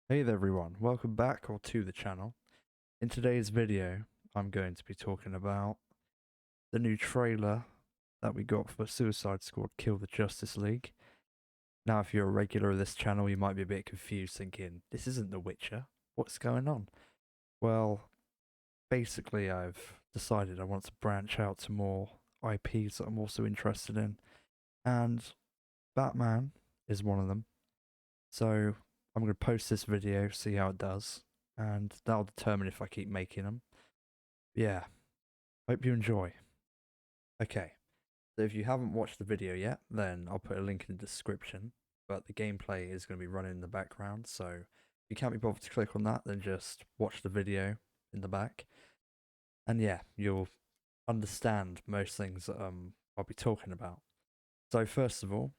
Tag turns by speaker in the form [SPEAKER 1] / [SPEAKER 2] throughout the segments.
[SPEAKER 1] Hey there everyone, welcome back or to the channel. In today's video, I'm going to be talking about the new trailer that we got for Suicide Squad Kill the Justice League. Now if you're a regular of this channel, you might be a bit confused thinking, this isn't The Witcher, what's going on? Well, basically I've decided I want to branch out to more IPs that I'm also interested in, and Batman is one of them. So I'm going to post this video, see how it does, and that'll determine if I keep making them. Yeah, hope you enjoy. Okay, so if you haven't watched the video yet, then I'll put a link in the description, but the gameplay is going to be running in the background, so if you can't be bothered to click on that, then just watch the video in the back. And yeah, you'll understand most things that I'll be talking about. So first of all,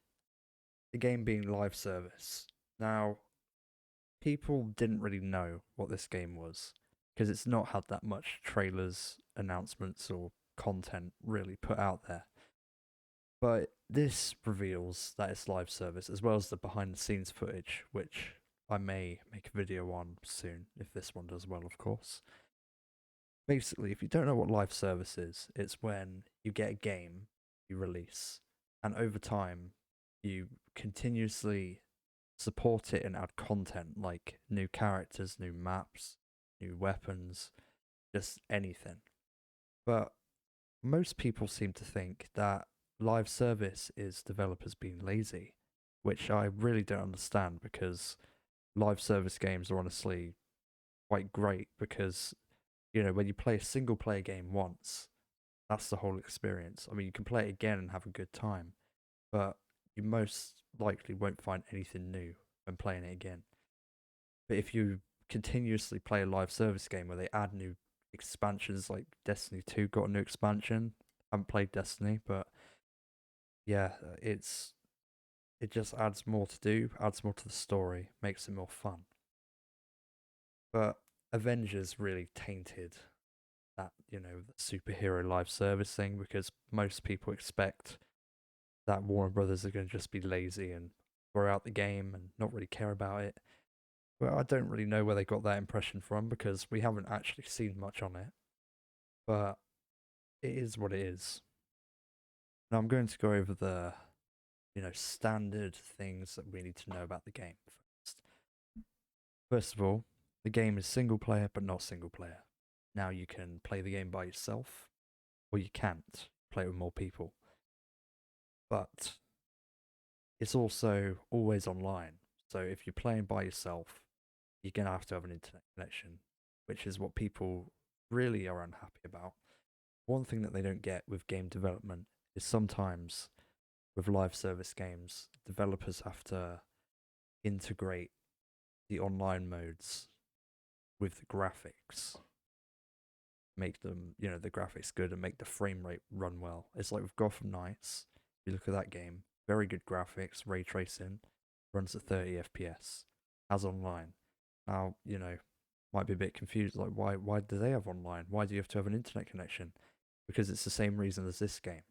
[SPEAKER 1] the game being live service. Now, people didn't really know what this game was because it's not had that much trailers, announcements, or content really put out there. But this reveals that it's live service as well as the behind the scenes footage, which I may make a video on soon if this one does well, of course. Basically, if you don't know what live service is, it's when you get a game you release, and over time, you continuously support it and add content like new characters, new maps, new weapons, just anything. But most people seem to think that live service is developers being lazy, which I really don't understand because live service games are honestly quite great because, when you play a single player game once, that's the whole experience. I mean, you can play it again and have a good time, but you most likely won't find anything new when playing it again. But if you continuously play a live service game where they add new expansions, like Destiny 2 got a new expansion. I haven't played Destiny, but yeah, it just adds more to do, adds more to the story, makes it more fun. But Avengers really tainted that, the superhero live service thing because most people expect that Warner Brothers are going to just be lazy and throw out the game and not really care about it. Well, I don't really know where they got that impression from because we haven't actually seen much on it. But it is what it is. Now I'm going to go over the, standard things that we need to know about the game first. First of all, the game is single player but not single player. Now you can play the game by yourself, or you can't play it with more people. But it's also always online. So if you're playing by yourself, you're going to have an internet connection, which is what people really are unhappy about. One thing that they don't get with game development is sometimes with live service games, developers have to integrate the online modes with the graphics, make them, the graphics good and make the frame rate run well. It's like with Gotham Knights, you look at that game, very good graphics, ray tracing, runs at 30 FPS, as online. Now, might be a bit confused, like why do they have online? Why do you have to have an internet connection? Because it's the same reason as this game.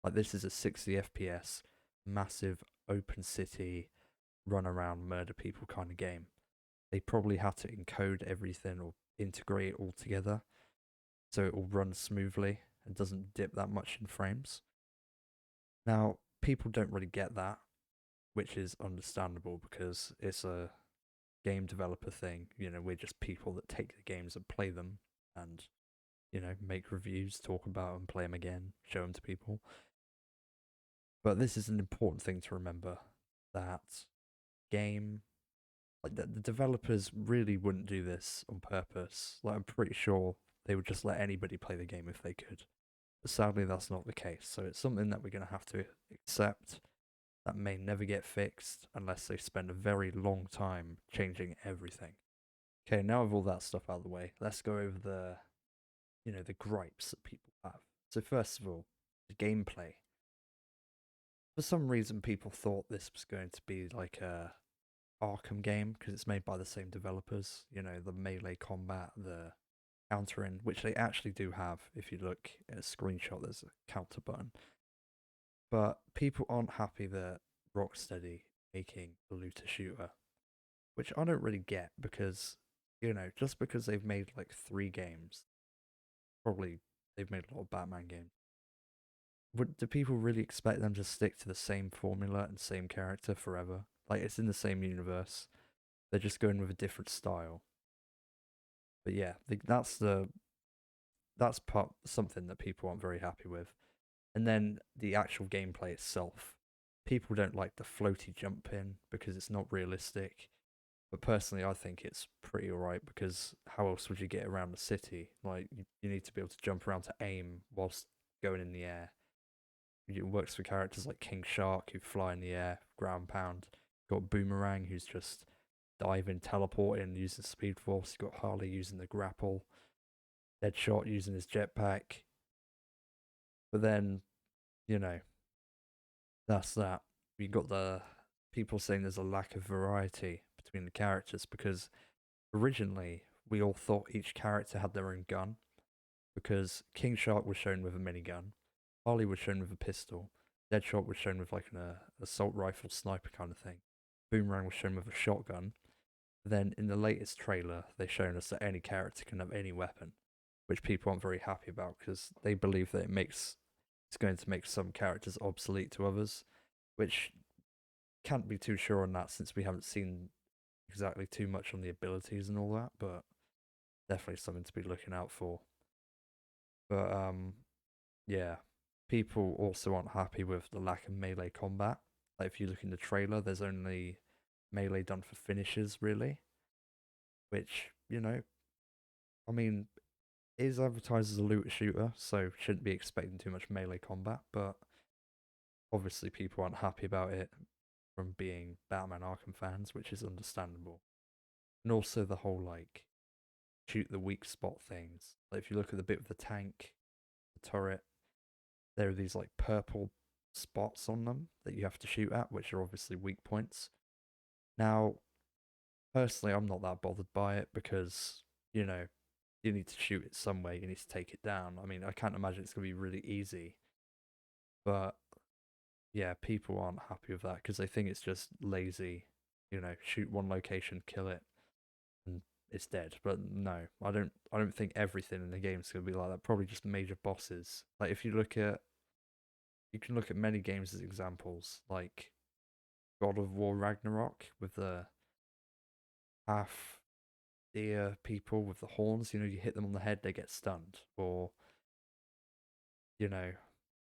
[SPEAKER 1] Like this is a 60 FPS, massive open city, run around, murder people kind of game. They probably had to encode everything or integrate it all together so it will run smoothly and doesn't dip that much in frames. Now, people don't really get that, which is understandable because it's a game developer thing. We're just people that take the games and play them and, make reviews, talk about them, play them again, show them to people. But this is an important thing to remember that game, like the developers really wouldn't do this on purpose. Like I'm pretty sure they would just let anybody play the game if they could. But sadly, that's not the case. So it's something that we're going to have to accept that may never get fixed unless they spend a very long time changing everything. Okay, now with all that stuff out of the way, let's go over the gripes that people have. So first of all, the gameplay. For some reason, people thought this was going to be like a Arkham game because it's made by the same developers. The melee combat, the countering, which they actually do have. If you look at a screenshot, there's a counter button. But people aren't happy that Rocksteady making a looter shooter, which I don't really get because, just because they've made like 3 games, probably they've made a lot of Batman games. Do people really expect them to stick to the same formula and same character forever? Like it's in the same universe. They're just going with a different style. But yeah, that's part something that people aren't very happy with. And then the actual gameplay itself. People don't like the floaty jump in because it's not realistic. But personally, I think it's pretty alright because how else would you get around the city? Like, you need to be able to jump around to aim whilst going in the air. It works for characters like King Shark who fly in the air, ground pound. You've got Boomerang who's just diving, teleporting, using Speed Force. You've got Harley using the grapple. Deadshot using his jetpack. But then, you know, that's that. You got the people saying there's a lack of variety between the characters because originally we all thought each character had their own gun because King Shark was shown with a minigun, Harley was shown with a pistol, Deadshot was shown with like an assault rifle sniper kind of thing, Boomerang was shown with a shotgun. Then in the latest trailer, they've shown us that any character can have any weapon, which people aren't very happy about because they believe that it's going to make some characters obsolete to others, which can't be too sure on that since we haven't seen exactly too much on the abilities and all that, but definitely something to be looking out for. But yeah, people also aren't happy with the lack of melee combat. Like if you look in the trailer, there's only melee done for finishes really, which I mean, is advertised as a looter shooter, so shouldn't be expecting too much melee combat, but obviously people aren't happy about it from being Batman Arkham fans, which is understandable. And also the whole like shoot the weak spot things. Like if you look at the bit of the tank, the turret, there are these like purple spots on them that you have to shoot at, which are obviously weak points. Now, personally, I'm not that bothered by it because, you know, you need to shoot it somewhere, you need to take it down. I mean, I can't imagine it's going to be really easy, but yeah, people aren't happy with that because they think it's just lazy, shoot one location, kill it, and it's dead. But no, I don't think everything in the game is going to be like that. Probably just major bosses. Like if you can look at many games as examples, like God of War Ragnarok with the half deer people with the horns. You hit them on the head, they get stunned. Or you know,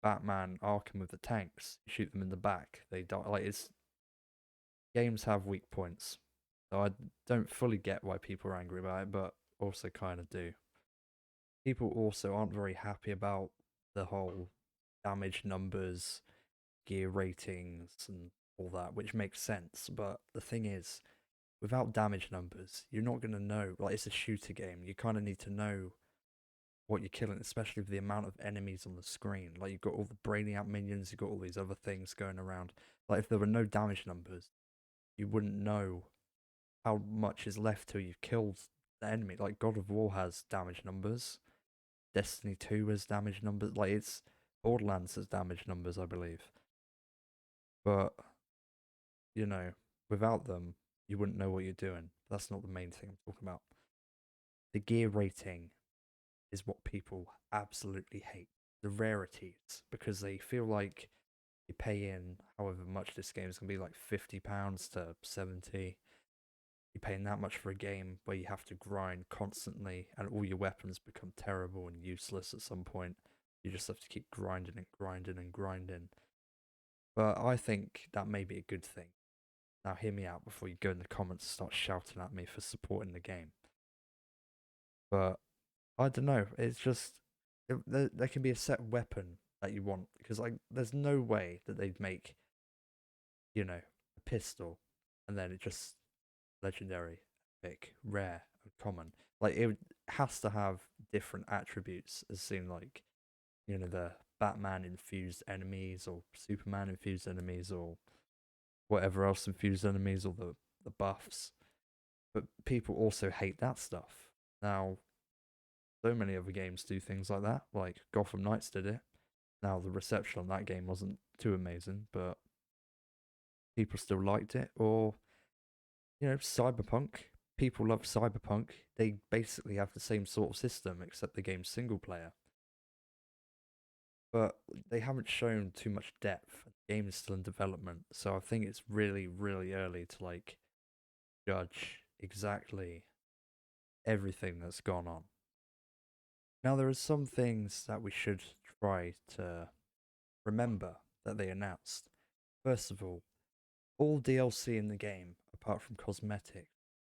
[SPEAKER 1] Batman Arkham with the tanks. You shoot them in the back, they die. Like it's games have weak points. So I don't fully get why people are angry about it, but also kind of do. People also aren't very happy about the whole damage numbers, gear ratings, and all that, which makes sense. But the thing is, without damage numbers, you're not going to know. Like, it's a shooter game. You kind of need to know what you're killing, especially with the amount of enemies on the screen. Like, you've got all the Brainiac minions, you've got all these other things going around. Like, if there were no damage numbers, you wouldn't know how much is left till you've killed the enemy. Like, God of War has damage numbers. Destiny 2 has damage numbers. Like, it's Borderlands has damage numbers, I believe. But, you know, without them, you wouldn't know what you're doing. That's not the main thing I'm talking about. The gear rating is what people absolutely hate. The rarities, because they feel like you pay in however much this game is going to be, like £50 to 70. You're paying that much for a game where you have to grind constantly and all your weapons become terrible and useless at some point. You just have to keep grinding and grinding and grinding. But I think that may be a good thing. Now hear me out before you go in the comments and start shouting at me for supporting the game. But I don't know. It's just there can be a set weapon that you want because like there's no way that they'd make a pistol and then it just legendary, epic, rare, and common. Like has to have different attributes as seen like the Batman infused enemies or Superman infused enemies or whatever else infused enemies or the buffs. But people also hate that stuff. Now so many other games do things like that, like Gotham Knights did it. Now, the reception on that game wasn't too amazing, but people still liked it, or, Cyberpunk. People love Cyberpunk. They basically have the same sort of system, except the game's single player. But they haven't shown too much depth. The game is still in development, so I think it's really, really early to like judge exactly everything that's gone on. Now, there are some things that we should try to remember that they announced. First of all DLC in the game, apart from cosmetics,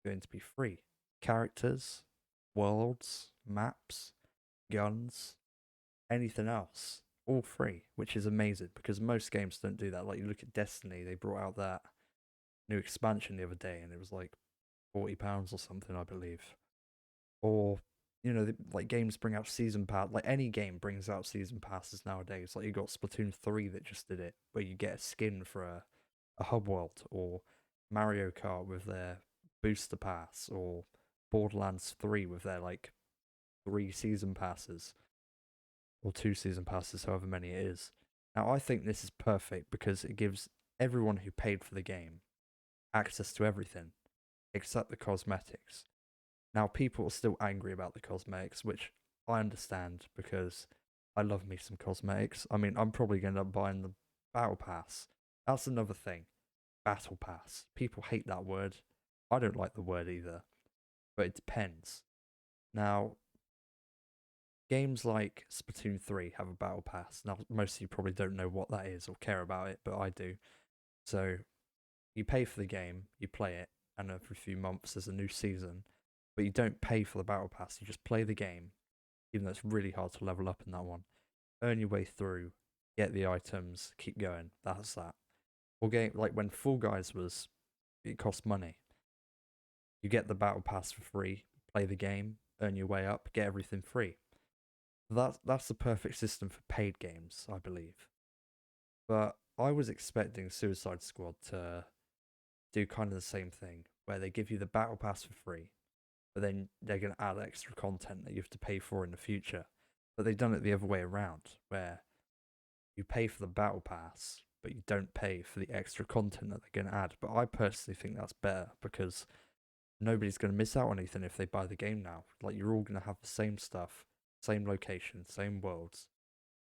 [SPEAKER 1] are going to be free. Characters, worlds, maps, guns, anything else, all free, which is amazing because most games don't do that. Like, you look at Destiny, they brought out that new expansion the other day and it was like £40 or something, I believe. Or like games bring out season pass. Like any game brings out season passes nowadays. Like you got Splatoon 3 that just did it, where you get a skin for a hub world, or Mario Kart with their booster pass, or Borderlands 3 with their like 3 season passes, or 2 season passes, however many it is. Now I think this is perfect because it gives everyone who paid for the game access to everything except the cosmetics. Now, people are still angry about the cosmetics, which I understand because I love me some cosmetics. I mean, I'm probably going to end up buying the Battle Pass. That's another thing. Battle Pass. People hate that word. I don't like the word either, but it depends. Now, games like Splatoon 3 have a Battle Pass. Now, most of you probably don't know what that is or care about it, but I do. So, you pay for the game, you play it, and every few months there's a new season, but you don't pay for the battle pass. You just play the game, even though it's really hard to level up in that one. Earn your way through, get the items, keep going. That's that. Or game like when Fall Guys was, it cost money. You get the battle pass for free, play the game, earn your way up, get everything free. That's the perfect system for paid games, I believe. But I was expecting Suicide Squad to do kind of the same thing, where they give you the battle pass for free, but then they're going to add extra content that you have to pay for in the future. But they've done it the other way around, where you pay for the battle pass, but you don't pay for the extra content that they're going to add. But I personally think that's better because nobody's going to miss out on anything if they buy the game now. Like, you're all going to have the same stuff, same location, same worlds,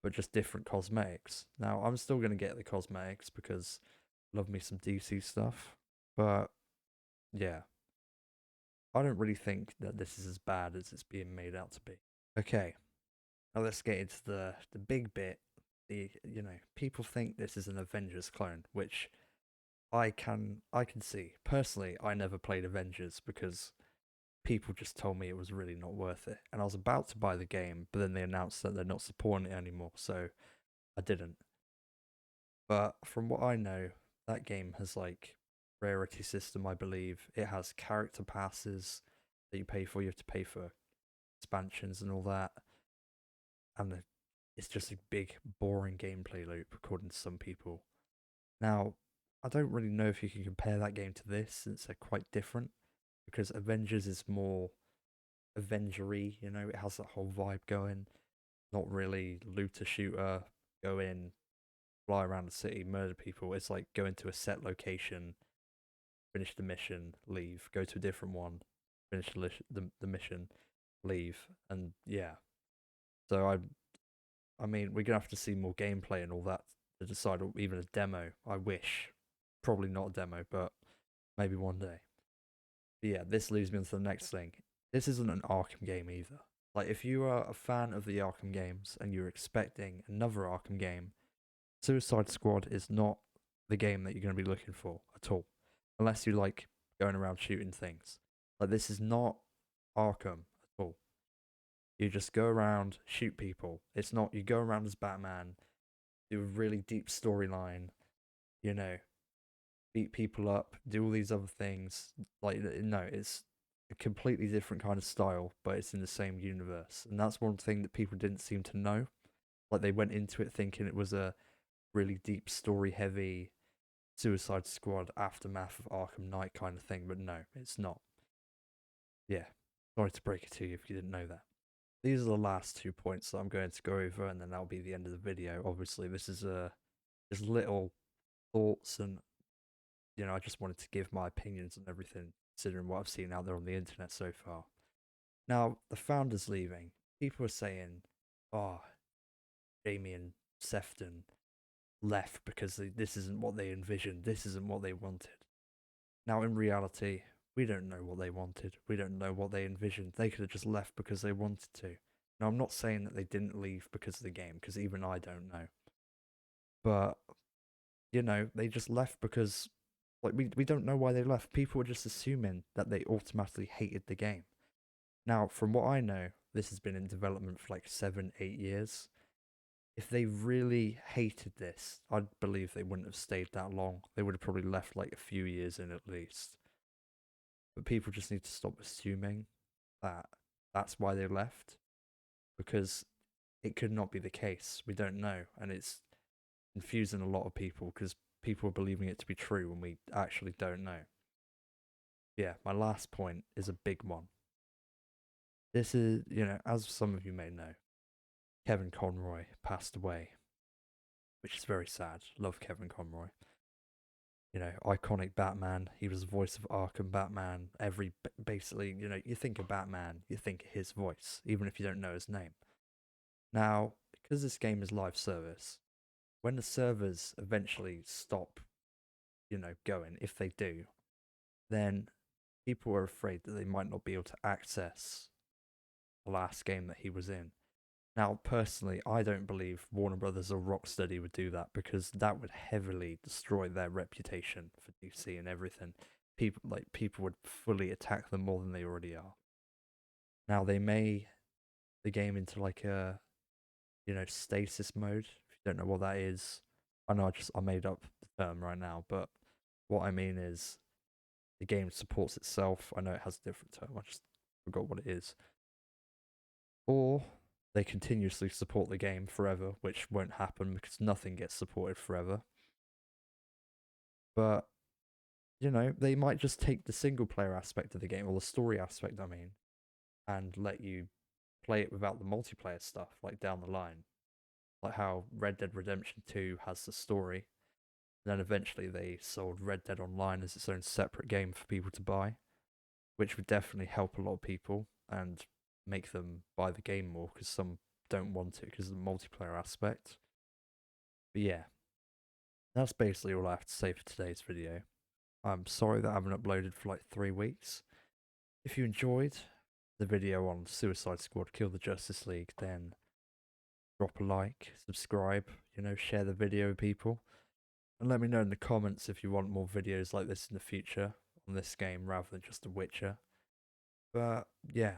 [SPEAKER 1] but just different cosmetics. Now, I'm still going to get the cosmetics because I love me some DC stuff, but yeah, I don't really think that this is as bad as it's being made out to be. Okay, now let's get into the big bit. People think this is an Avengers clone, which I can see. Personally, I never played Avengers because people just told me it was really not worth it. And I was about to buy the game, but then they announced that they're not supporting it anymore, so I didn't. But from what I know, that game has like rarity system, I believe. It has character passes that you pay for. You have to pay for expansions and all that. And it's just a big, boring gameplay loop, according to some people. Now, I don't really know if you can compare that game to this, since they're quite different. Because Avengers is more Avengery, it has that whole vibe going. Not really looter shooter, go in, fly around the city, murder people. It's like go into a set location, finish the mission, leave, go to a different one, finish the mission, leave, and yeah. So I mean, we're gonna have to see more gameplay and all that to decide, or even a demo. I wish, probably not a demo, but maybe one day. But yeah, this leads me on to the next thing. This isn't an Arkham game either. Like, if you are a fan of the Arkham games and you're expecting another Arkham game, Suicide Squad is not the game that you're going to be looking for at all, unless you like going around shooting things. Like, this is not Arkham at all. You just go around, shoot people. It's not, you go around as Batman, do a really deep storyline, you know, beat people up, do all these other things. Like, no, it's a completely different kind of style, but it's in the same universe. And that's one thing that people didn't seem to know. Like, they went into it thinking it was a really deep, story heavy Suicide Squad aftermath of Arkham Knight kind of thing, but no, it's not. Yeah, sorry to break it to you if you didn't know that. These are the last 2 points that I'm going to go over, and then that'll be the end of the video. Obviously, this is just little thoughts and you know, I just wanted to give my opinions on everything, considering what I've seen out there on the internet so far. Now, the founder's leaving. People are saying, oh, Jamie and Sefton left because this isn't what they envisioned, this isn't what they wanted. Now, in reality, we don't know what they wanted. We don't know what they envisioned. They could have just left because they wanted to. Now, I'm not saying that they didn't leave because of the game, because even I don't know. But, you know, they just left because, like, we don't know why they left. People were just assuming that they automatically hated the game. Now, from what I know, this has been in development for like 7, 8 years. If they really hated this, I'd believe they wouldn't have stayed that long. They would have probably left like a few years in at least. But people just need to stop assuming that that's why they left, because it could not be the case. We don't know, and it's confusing a lot of people because people are believing it to be true when we actually don't know. Yeah, my last point is a big one. This is, you know, as some of you may know, Kevin Conroy passed away, which is very sad. Love Kevin Conroy. You know, iconic Batman. He was the voice of Arkham Batman. Basically, you know, you think of Batman, you think of his voice, even if you don't know his name. Now, because this game is live service, when the servers eventually stop, you know, going, if they do, then people are afraid that they might not be able to access the last game that he was in. Now, personally, I don't believe Warner Brothers or Rocksteady would do that, because that would heavily destroy their reputation for DC and everything. People would fully attack them more than they already are. Now, they may the game into like a, you know, stasis mode. If you don't know what that is, I know I made up the term right now, but what I mean is the game supports itself. I know it has a different term. I just forgot what it is. Or they continuously support the game forever, which won't happen because nothing gets supported forever. But, you know, they might just take the single player aspect of the game, or the story aspect, I mean, and let you play it without the multiplayer stuff, like down the line. Like how Red Dead Redemption 2 has the story. Then eventually they sold Red Dead Online as its own separate game for people to buy, which would definitely help a lot of people and make them buy the game more, because some don't want it because of the multiplayer aspect. But yeah, that's basically all I have to say for today's video. I'm sorry that I haven't uploaded for like 3 weeks. If you enjoyed the video on Suicide Squad Kill the Justice League, then drop a like, subscribe, you know, share the video with people. And let me know in the comments if you want more videos like this in the future on this game rather than just The Witcher. But yeah,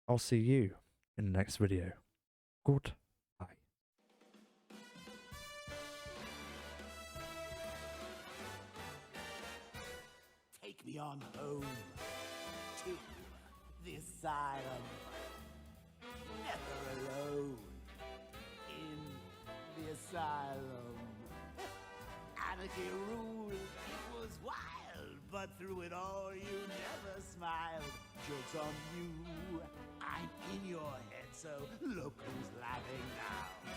[SPEAKER 1] I'll see you in the next video. Goodbye.
[SPEAKER 2] Take me on home to the asylum. Never alone in the asylum. Anarchy ruled, it was wild, but through it all you never smiled. Joke's on you, I'm in your head, so look who's laughing now.